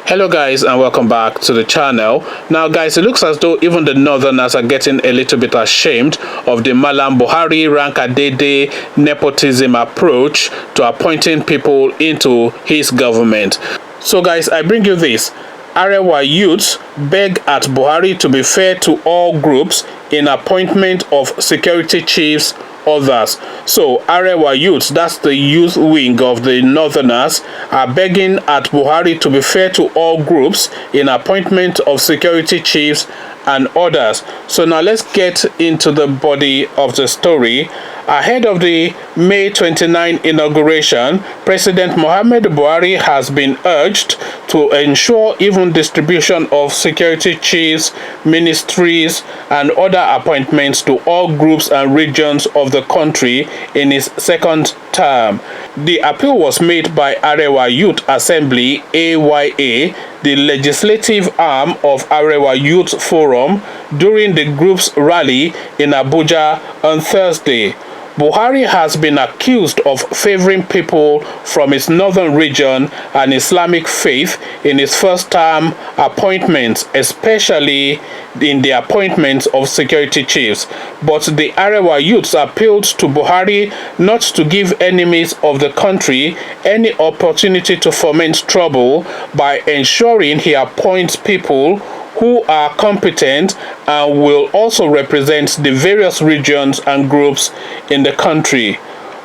Hello guys, and welcome back to the channel. Now guys, it looks as though even the northerners are getting a little bit ashamed of the Malam Buhari Rankadede nepotism approach to appointing people into his government. So guys, I bring you this. Arewa youths beg at Buhari to be fair to all groups in appointment of security chiefs others. So Arewa youths, that's the youth wing of the northerners, are begging at Buhari to be fair to all groups in appointment of security chiefs and others. So now let's get into the body of the story. Ahead of the May 29 inauguration, President Muhammad Buhari has been urged to ensure even distribution of security chiefs, ministries, and other appointments to all groups and regions of the country in his second term. The appeal was made by Arewa Youth Assembly (AYA), the legislative arm of Arewa Youth Forum, during the group's rally in Abuja on Thursday. Buhari has been accused of favoring people from his northern region and Islamic faith in his first-term appointments, especially in the appointments of security chiefs. But the Arewa youths appealed to Buhari not to give enemies of the country any opportunity to foment trouble by ensuring he appoints people who are competent and will also represent the various regions and groups in the country.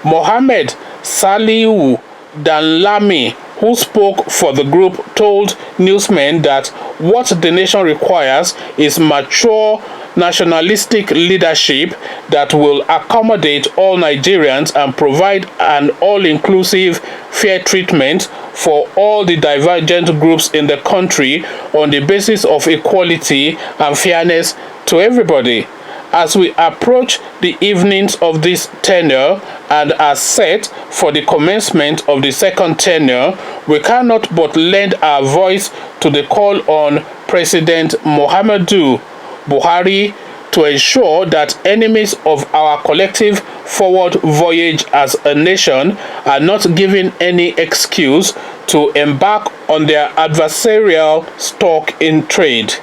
Mohammed Salihu Danlami, who spoke for the group, told newsmen that what the nation requires is mature nationalistic leadership that will accommodate all Nigerians and provide an all-inclusive fair treatment for all the divergent groups in the country on the basis of equality and fairness to everybody. As we approach the evenings of this tenure and are set for the commencement of the second tenure, we cannot but lend our voice to the call on President Muhammadu Buhari to ensure that enemies of our collective forward voyage as a nation are not given any excuse to embark on their adversarial stock in trade.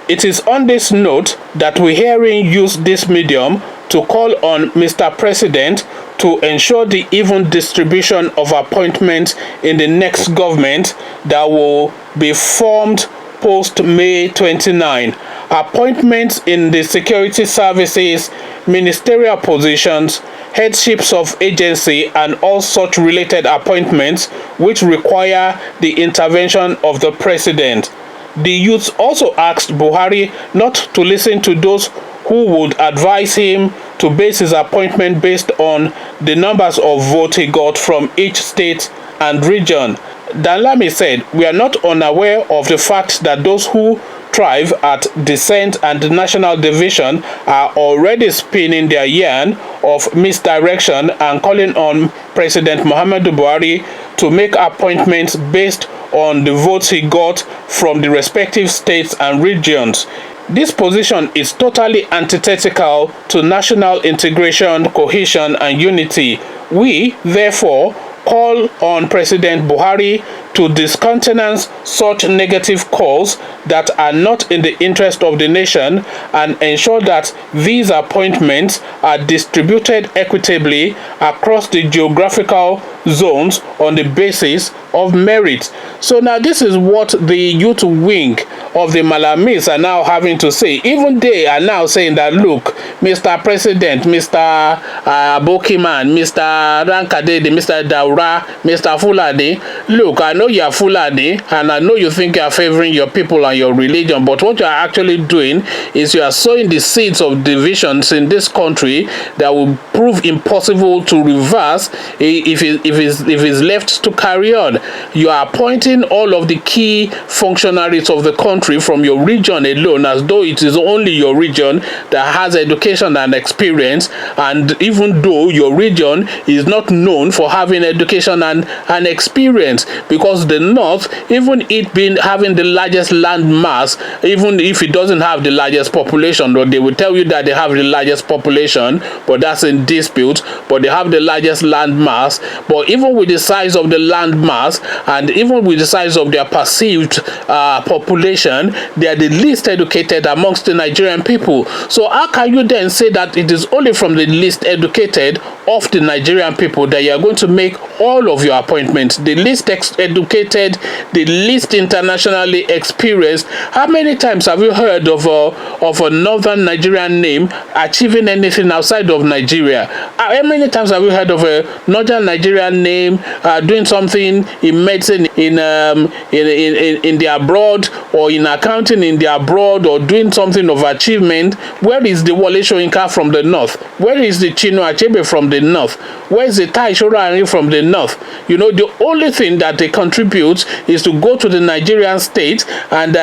It is on this note that we herein use this medium to call on Mr. President to ensure the even distribution of appointments in the next government that will be formed post-May 29. Appointments in the security services, ministerial positions, headships of agency, and all such related appointments which require the intervention of the president. The youths also asked Buhari not to listen to those who would advise him to base his appointment based on the numbers of votes he got from each state and region. Danlami said, "We are not unaware of the fact that those who thrive at dissent and national division are already spinning their yarn of misdirection and calling on President Muhammadu Buhari to make appointments based on the votes he got from the respective states and regions. This position is totally antithetical to national integration, cohesion, and unity. We, therefore, call on President Buhari to discountenance such negative calls that are not in the interest of the nation and ensure that these appointments are distributed equitably across the geographical zones on the basis of merit." So now this is what the youth wing of the Malamis are now having to say. Even they are now saying that, look, Mr. President, Mr. Abokiman, Mr. Rankadede, Mr. Daura, Mr. Fulani, look, I know you are Fulani and I know you think you are favoring your people and your religion, but what you are actually doing is you are sowing the seeds of divisions in this country that will prove impossible to reverse if it's left to carry on. You are appointing all of the key functionaries of the country from your region alone, as though it is only your region that has education and experience, and even though your region is not known for having education and experience, because the north, even it being having the largest land mass, even if it doesn't have the largest population, or they will tell you that they have the largest population, but that's in dispute, but they have the largest land mass, but or even with the size of the land mass, and even with the size of their perceived population, they are the least educated amongst the Nigerian people. So how can you then say that it is only from the least educated of the Nigerian people that you are going to make all of your appointments? The least educated, the least internationally experienced. How many times have you heard of a northern Nigerian name achieving anything outside of Nigeria? How many times have you heard of a northern Nigerian name doing something in medicine in the abroad, or in accounting in the abroad, or doing something of achievement? Where is the Wole Soyinka from the north? Where is the Chino Achebe from the north? Where is the Tai Shoraari from the north? You know, the only thing that they contribute is to go to the Nigerian state and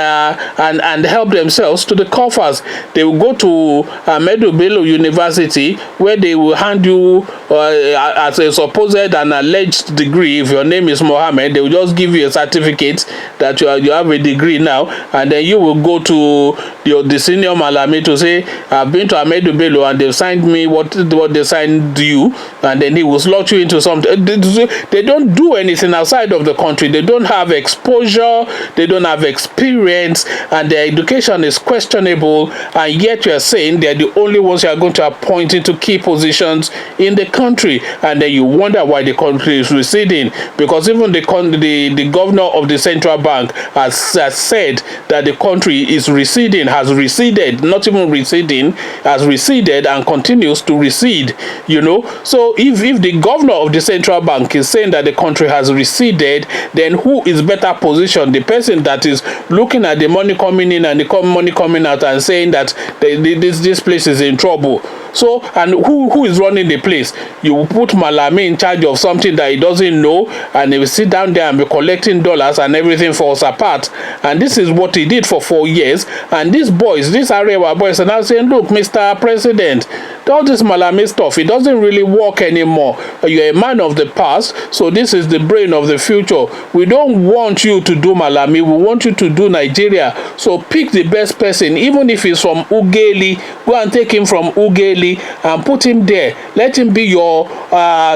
help themselves to the coffers. They will go to Ahmadu Bello University, where they will hand you as a supposed and alleged degree. If your name is Mohammed, they will just give you a certificate that you have a degree now, and then you will go to the senior Malami to say, I've been to Ahmadu Bello and they've signed me what they signed you, and then he will slot you into something. They don't do anything outside of the country. They don't have exposure, they don't have experience, and their education is questionable, and yet you are saying they're the only ones you are going to appoint into key positions in the country. And then you wonder why the country is receding, because even the governor of the central bank has said that the country is receding, has receded, not even receding, has receded and continues to recede, you know. So if the governor of the central bank is saying that the country has receded, then who is better positioned? The person that is looking at the money coming in and the money coming out and saying that this place is in trouble. So, and who is running the place? You will put Malami in charge of something that he doesn't know, and he will sit down there and be collecting dollars, and everything falls apart. And this is what he did for 4 years. And these Arewa boys are now saying, look, Mr. President, all this Malami stuff, it doesn't really work anymore. You're a man of the past, so this is the brain of the future. We don't want you to do Malami, we want you to do Nigeria. So pick the best person, even if he's from Ugeli, go and take him from Ugeli and put him there. Let him be your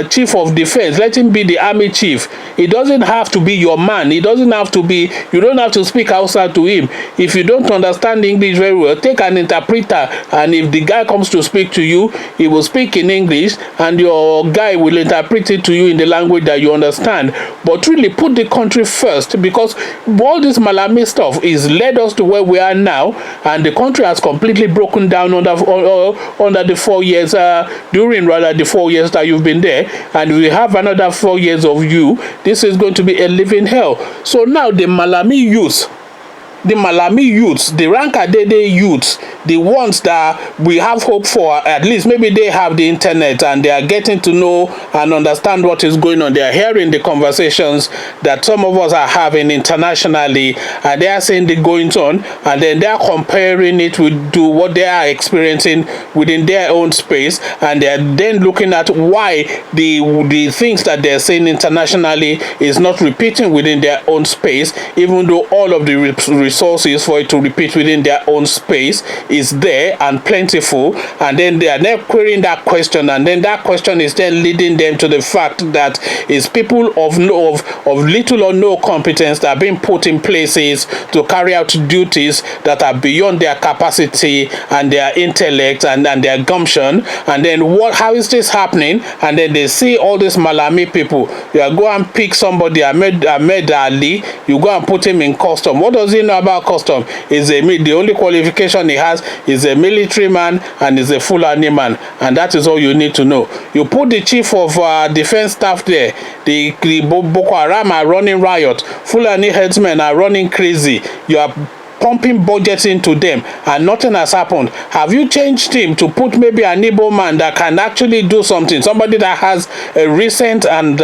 chief of defense. Let him be the army chief. He doesn't have to be your man. He doesn't have to be, you don't have to speak Hausa to him. If you don't understand English very well, take an interpreter, and if the guy comes to speak to you, he will speak in English, and your guy will interpret it to you in the language that you understand. But really put the country first, because all this Malami stuff is led us to where we are now, and the country has completely broken down under the 4 years, during the 4 years that you've been there, and we have another 4 years of you. This is going to be a living hell. So now the Malami youth, the Rankadede youths, the ones that we have hope for, at least maybe they have the internet and they are getting to know and understand what is going on. They are hearing the conversations that some of us are having internationally, and they are saying the goings on, and then they are comparing it with what they are experiencing within their own space, and they are then looking at why the things that they are saying internationally is not repeating within their own space, even though all of the resources for it to repeat within their own space is there and plentiful. And then they are now querying that question, and then that question is then leading them to the fact that it's people of little or no competence that are being put in places to carry out duties that are beyond their capacity and their intellect and their gumption. And then how is this happening? And then they see all these Malami people. You go and pick somebody, Ahmed Ali, you go and put him in custom. What does he know about custom? The only qualification he has is a military man and is a Fulani man, and that is all you need to know. You put the chief of defense staff there, the Boko Haram are running riot, Fulani headsmen are running crazy, you are pumping budgets into them, and nothing has happened. Have you changed him to put maybe an Igbo man that can actually do something, somebody that has a recent and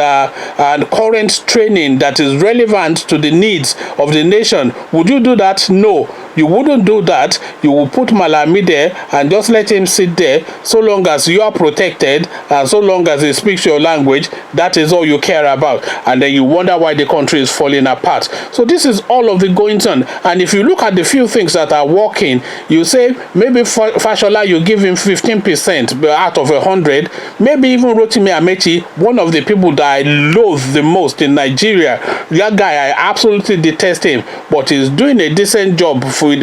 current training that is relevant to the needs of the nation? Would you do that? No. You wouldn't do that. You will put Malami there and just let him sit there. So long as you are protected and so long as he speaks your language, that is all you care about. And then you wonder why the country is falling apart. So this is all of the goings on. And if you look at the few things that are working, you say maybe Fashola, you give him 15% out of 100. Maybe even Rotimi Amechi, one of the people that I loathe the most in Nigeria. That guy, I absolutely detest him, but he's doing a decent job with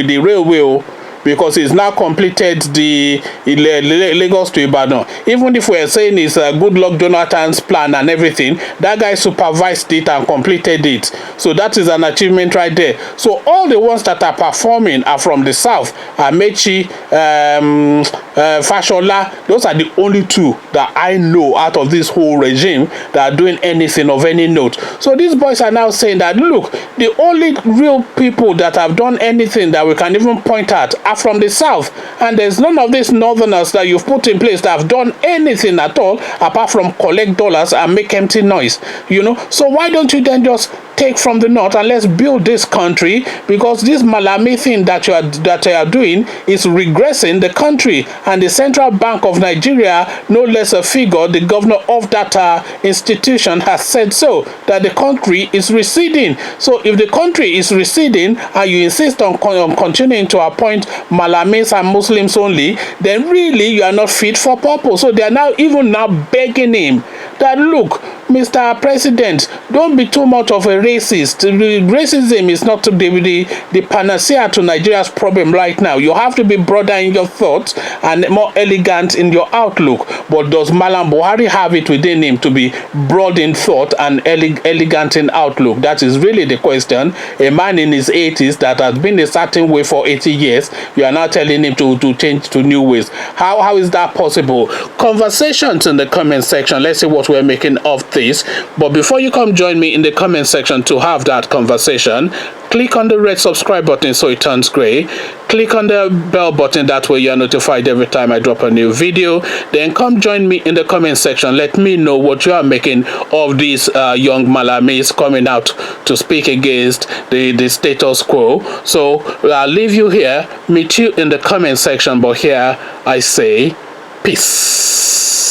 the railway, because he's now completed the Lagos to Ibadan. Even if we're saying it's Goodluck Jonathan's plan and everything, that guy supervised it and completed it. So that is an achievement right there. So all the ones that are performing are from the south. Amechi, Fashola, those are the only two that I know out of this whole regime that are doing anything of any note. So these boys are now saying that, look, the only real people that have done anything that we can even point at are from the south, and there's none of these northerners that you've put in place that have done anything at all apart from collect dollars and make empty noise, so why don't you then just take from the north and let's build this country? Because this Malami thing that you are doing is regressing the country, and the Central Bank of Nigeria, no less a figure, the governor of that institution, has said so, that the country is receding. So if the country is receding and you insist on continuing to appoint Malamis and Muslims only, then really you are not fit for purpose. So they are now begging him that, look, Mr. President, don't be too much of a racist. Racism is not the panacea to Nigeria's problem right now. You have to be broader in your thoughts and more elegant in your outlook. But does Malam Buhari have it within him to be broad in thought and elegant in outlook? That is really the question. A man in his 80s that has been a certain way for 80 years, you are now telling him to change to new ways. How is that possible? Conversations in the comment section. Let's see what we're making of this. But before you come join me in the comment section to have that conversation, click on the red subscribe button so it turns gray. Click on the bell button, that way you are notified every time I drop a new video. Then come join me in the comment section. Let me know what you are making of these young Malamis coming out to speak against the status quo. So I'll leave you here, meet you in the comment section, but here I say peace.